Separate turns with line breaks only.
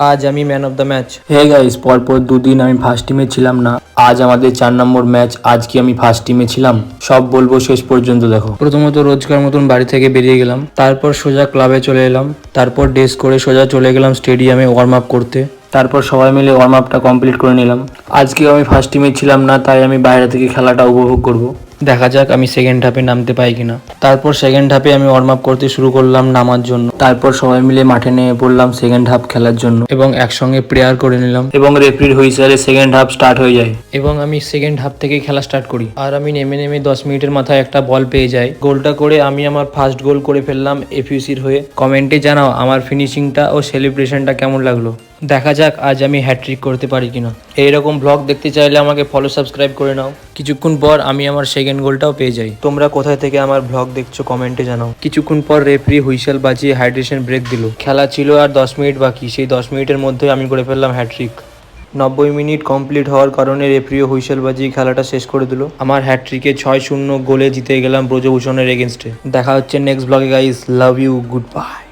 আজ আমি man of the match.
Hey guys, পরপর দুদিন আমি ফার্স্ট টিমে ছিলাম না। আজ আমাদের 4 নম্বর ম্যাচ। আজ কি আমি ফার্স্ট টিমে ছিলাম? সব বলবো, শেষ পর্যন্ত দেখো।
প্রথমত রোজকার মতন বাড়ি থেকে বেরিয়ে গেলাম, তারপর সোজা ক্লাবে চলে এলাম, তারপর ড্রেস করে সোজা চলে গেলাম স্টেডিয়ামে ওয়ার্ম আপ করতে।
তারপর সবাই মিলে ওয়ার্ম আপটা কমপ্লিট করে নিলাম। আজকেও আমি ফার্স্ট টিমে ছিলাম না, তাই আমি বাইরে থেকে খেলাটা উপভোগ করব।
দেখা যাক আমি সেকেন্ড হাফে নামতে পাই কিনা। তারপর সেকেন্ড হাফে আমি ওয়ার্ম আপ করতে শুরু করলাম নামার জন্য,
তারপর সবাই মিলে মাঠে নেমে পড়লাম সেকেন্ড হাফ খেলার জন্য
এবং একসঙ্গে প্রেয়ার করে নিলাম,
এবং রেফারির হুইসেলে সেকেন্ড হাফ স্টার্ট হয়ে যায়।
এবং আমি সেকেন্ড হাফ থেকে খেলা স্টার্ট করি। আর আমি নেমে নেমে 10 মিনিটের মাথায় একটা বল পেয়ে যাই। গোলটা করে আমি আমার ফার্স্ট গোল করে ফেললাম এফইউসির হয়ে। কমেন্টে জানাও আমার ফিনিশিংটা ও সেলিব্রেশনটা কেমন লাগলো। দেখা যাক আজ আমি হ্যাট্রিক করতে পারি কিনা। এইরকম ব্লগ দেখতে চাইলে আমাকে ফলো সাবস্ক্রাইব করে নাও। কিছুক্ষণ পর আমি আমার সেকেন্ড গোলটাও পেয়ে যাই। তোমরা কোথায় থেকে আমার ব্লগ দেখছো কমেন্টে জানাও। কিছুক্ষণ পর রেফারি হুইসেল বাজিয়ে হাইড্রেশন ব্রেক দিল। খেলা ছিল আর 10 মিনিট বাকি। সেই 10 মিনিটের মধ্যে আমি করে ফেললাম হ্যাট্রিক। 90 মিনিট কমপ্লিট হওয়ার কারণে রেফারিও হুইসেল বাজিয়ে খেলাটা শেষ করে দিল। আমার হ্যাট্রিকে 6-0 গোলে জিতে গেলাম ব্রজভূষণের এগেনস্টে। দেখা হচ্ছে নেক্সট ব্লগে guys. Love you, good by.